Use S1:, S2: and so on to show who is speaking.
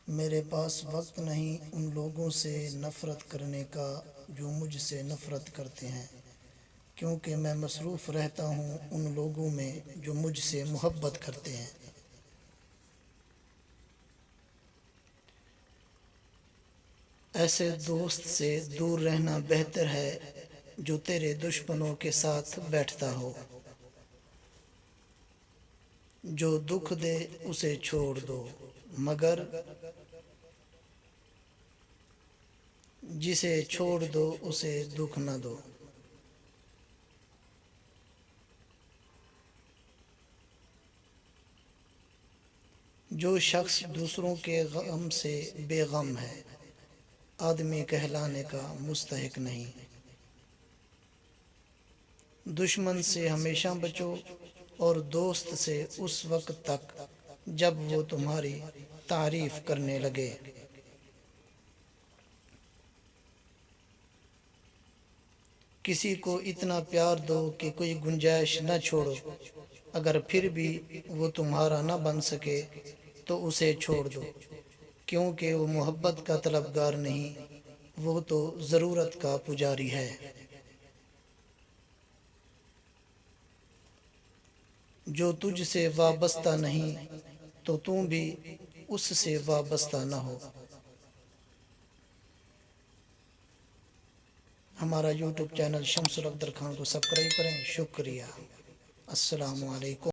S1: میرے پاس وقت نہیں ان لوگوں سے نفرت کرنے کا جو مجھ سے نفرت کرتے ہیں، کیونکہ میں مصروف رہتا ہوں ان لوگوں میں جو مجھ سے محبت کرتے ہیں۔ ایسے دوست سے دور رہنا بہتر ہے جو تیرے دشمنوں کے ساتھ بیٹھتا ہو۔ جو دکھ دے اسے چھوڑ دو، مگر جسے چھوڑ دو اسے دکھ نہ دو۔ جو شخص دوسروں کے غم سے بے غم ہے، آدمی کہلانے کا مستحق نہیں۔ دشمن سے ہمیشہ بچو اور دوست سے اس وقت تک جب وہ تمہاری تعریف کرنے لگے۔ کسی کو اتنا پیار دو کہ کوئی گنجائش نہ چھوڑو، اگر پھر بھی وہ تمہارا نہ بن سکے تو اسے چھوڑ دو، کیونکہ وہ محبت کا طلبگار نہیں، وہ تو ضرورت کا پجاری ہے۔ جو تجھ سے وابستہ نہیں تو تم بھی اس سے وابستہ نہ ہو۔ ہمارا یوٹیوب چینل شمس الافدر خان کو سبسکرائب کریں۔ شکریہ۔ السلام علیکم۔